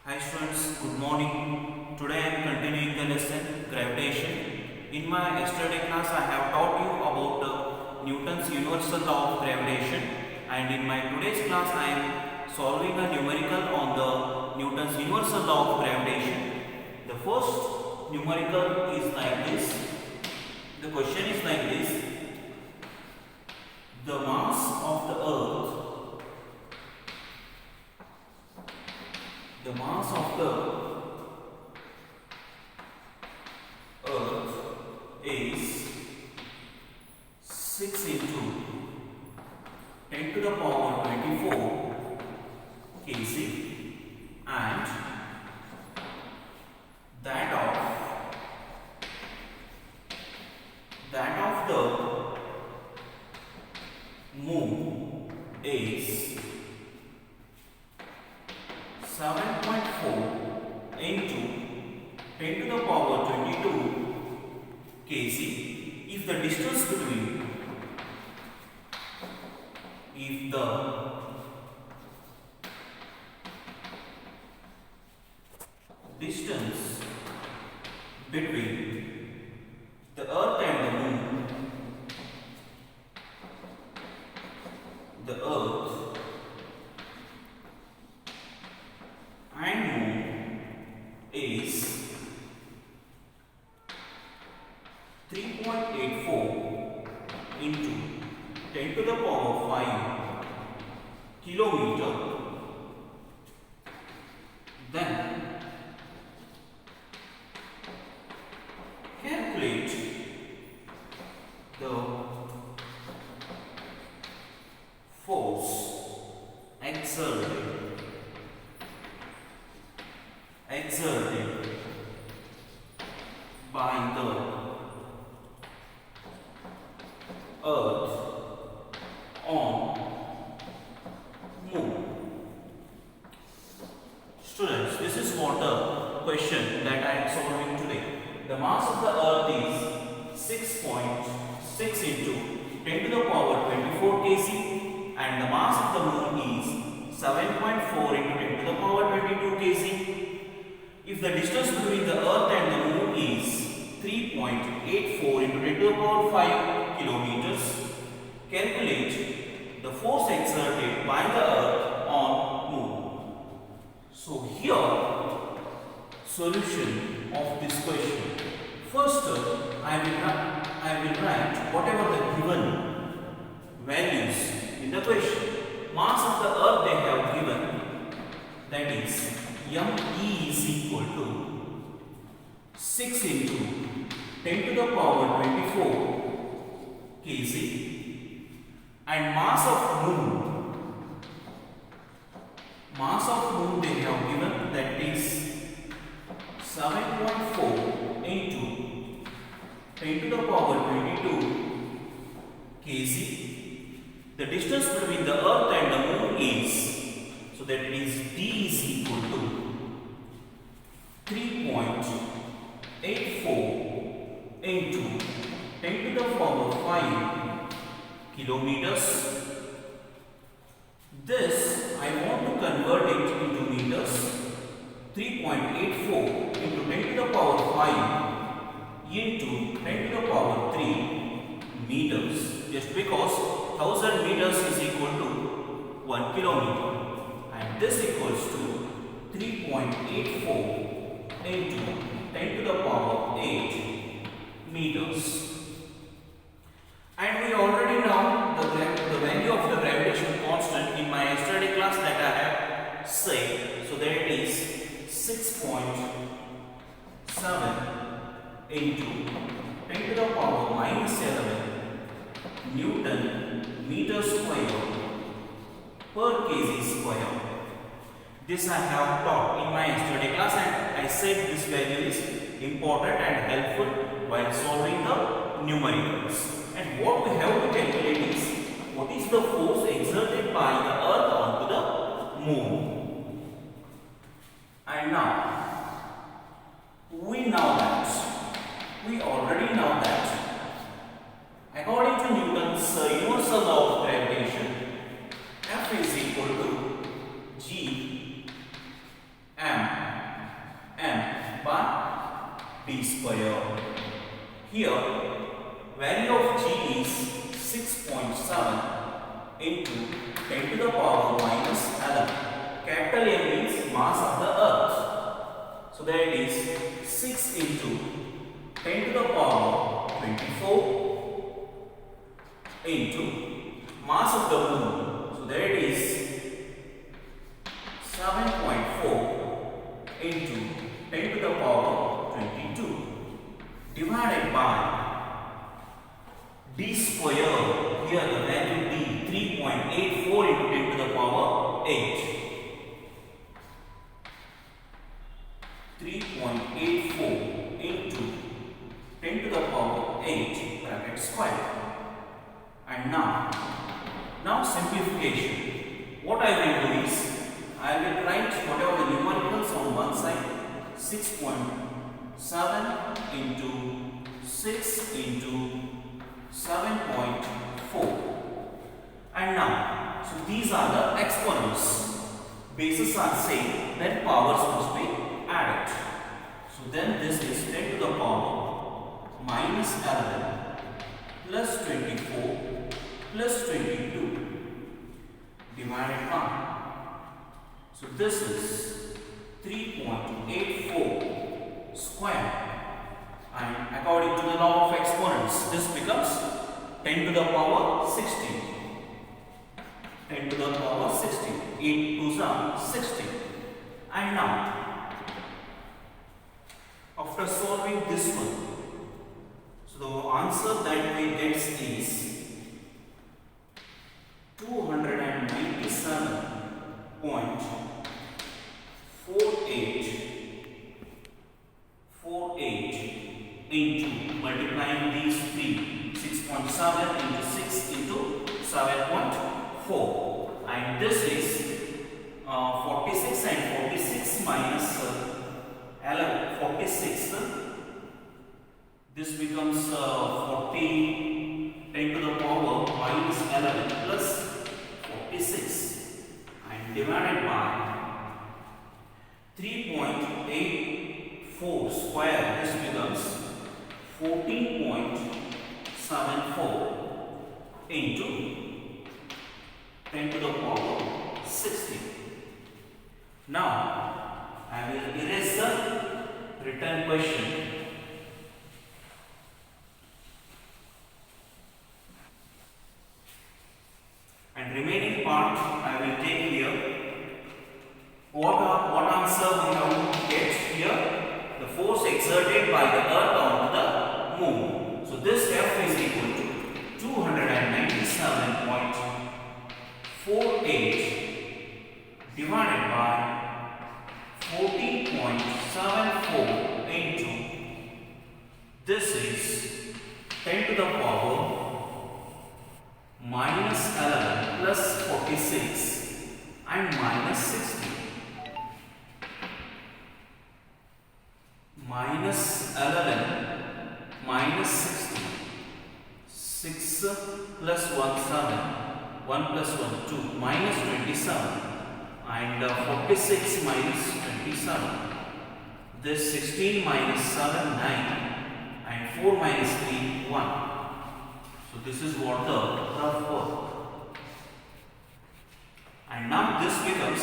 Hi students, good morning. Today I am continuing the lesson Gravitation. In my yesterday class I have taught you about Newton's universal law of gravitation, and in my today's class I am solving a numerical on the Newton's universal law of gravitation. The first numerical is like this. The question is like this. The mass of the earth is 6 into 10 to the power 24 kg, and that of the moon is 7.4 into 10 to the power 22 kg. If the distance between the earth and the moon, the earth and moon is 3.84 into 10 to the power 5 kilometer, then calculate the force exerted by the earth on moon. Students, this is what the question that I am solving today. The mass of the earth is 6.6 into 10 to the power 24 kg, and the mass of the moon is 7.4 into 10 to the power 22 kg. If the distance between the earth and the moon is 3.84 into 10 to the power 5 kilometers, calculate the force exerted by the earth on moon. So here, solution of this question. First, I will write whatever the given values in the question. Mass of the earth they have given, that is ME is equal to 6 into 10 to the power 24 kg, and mass of moon they have given, that is 7.4 into 10 to the power 22 kg. The distance between the earth and the moon is, so that it is D is equal to 3.84 into 10 to the power 5 kilometers. This I want to convert it into meters. 3.84 into 10 to the power 5 into 10 to the power 3 meters, just because 1000 meters is equal to 1 kilometer, and this equals to 3.84 into 10 to the power 8 meters. And we already know the value of the gravitation constant in my yesterday class that I have said. So there it is 6.7 into 10 to the power minus 11 Newton meter square per kg square. This I have taught in my yesterday class, and I said this value is important and helpful while solving the numericals. And what we have to calculate is what is the force exerted by the earth onto the moon. And now we already know that according to Newton's universal law of gravitation, F is equal to G m d square. Here, value of g is 6.7 into 10 to the power minus 11. Capital M means mass of the earth. So that is 6 into 10 to the power 24 into mass of the moon. So that is 7.4 into 10 to the power 22 divided by d square. Here the value d 3.84 into 10 to the power 8. 3.84 into 10 to the power 8 bracket square. And now simplification. What I will do is I will write whatever the numericals on one side. 6.7 into 6 into 7.4. And now, so these are the exponents. Bases are same, then powers must be added. So then this is 10 to the power minus 11 plus 24 plus 22 divided by. So this is 3.84 square. And according to the law of exponents, this becomes 10 to the power 16. 10 to the power 16. 8 2s are 16. And now, after solving this one, so the answer that we get is 297.48 into multiplying these three, 6.7 into 6 into 7.4, and this is 46 and 46 minus 11, 46. This becomes 40, 10 to the power minus 11 plus 46 and divided by 3.84 square. This becomes 14.74 into 10 to the power 60. Now I will erase the written question. And remaining part I will take here. What answer we have to get here? The force exerted by the earth onto the moon. So this F is equal to 297.48 divided by 14.74 into, this is 10 to the power minus 11 plus 46 and minus 60. Minus 11 minus 60. 6 plus 1 7. 1 plus 1 2. Minus 27. And 46 minus 27. This 16 minus 7 9. And 4 minus 3 1. So this is what the rough work. And now this becomes,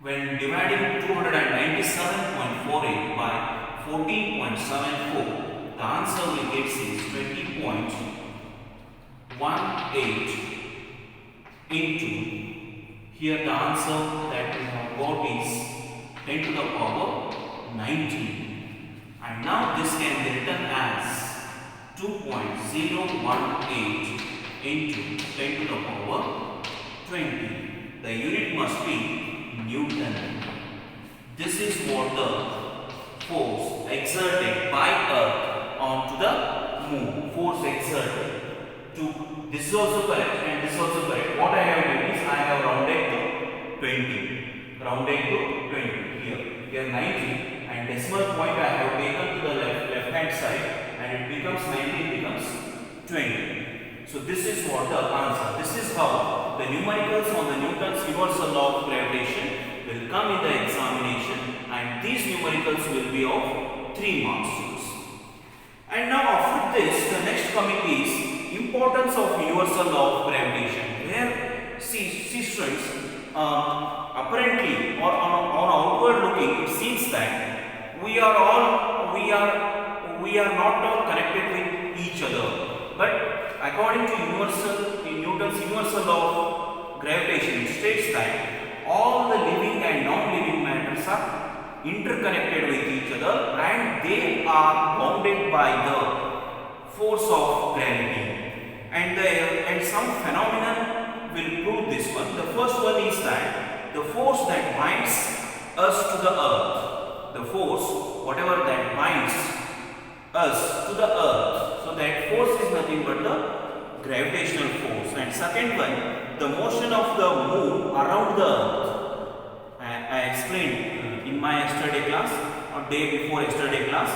when dividing 297.48 by 14.74, the answer we get is 20.18 into, here the answer that we have got is 10 to the power 19. And now this can be written as 2.018 into 10 to the power 20. The unit must be Newton. This is what the force exerted by Earth onto the moon. Force exerted. This is also correct and this is also correct. What I have done is I have rounded to 20. Rounded to 20 here. Here 19. And decimal point I have taken to the left hand side, and it becomes 19 becomes 20. So this is what the answer. This is how the numericals on the Newton's universal law of gravitation will come in the examination, and these numericals will be of 3 marks. And now after this, the next coming is importance of universal law of gravitation, where see students, apparently or on outward looking, it seems that we are not all connected with each other, but according to Newton's universal law of gravitation, it states that all the living and non-living matters are interconnected with each other, and they are bounded by the force of gravity. And some phenomenon will prove this one. The first one is that the force that binds us to the earth, the force whatever that binds us to the earth, so that force is nothing but the gravitational force. And second one, the motion of the moon around the earth. I explained in my yesterday class or day before yesterday class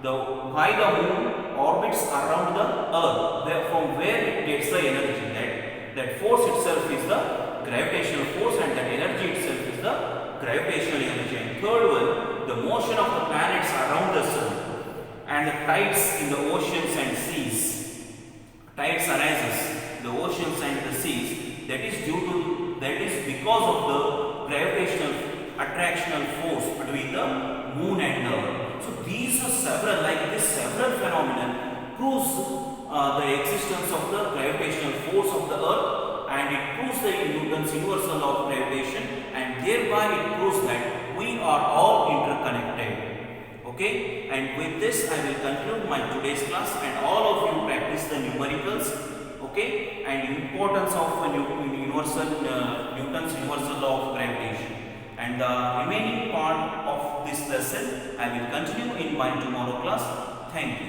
why the moon orbits around the earth, from where it gets the energy. That force itself is the gravitational force, and that energy itself is the gravitational energy. And third one, the motion of the planets around the sun, and the tides in the oceans and seas. Tides arises in the oceans and the seas. That is because of the gravitational attractional force between the moon and the earth. So these are several phenomena proves the existence of the gravitational force of the earth, and it proves the Newton's universal law of gravitation, and thereby it proves that we are all interconnected. Okay, and with this I will conclude my today's class, and all of you practice the numericals. Okay, and importance of Newton's universal law of gravitation. And the remaining part of this lesson I will continue in my tomorrow class. Thank you.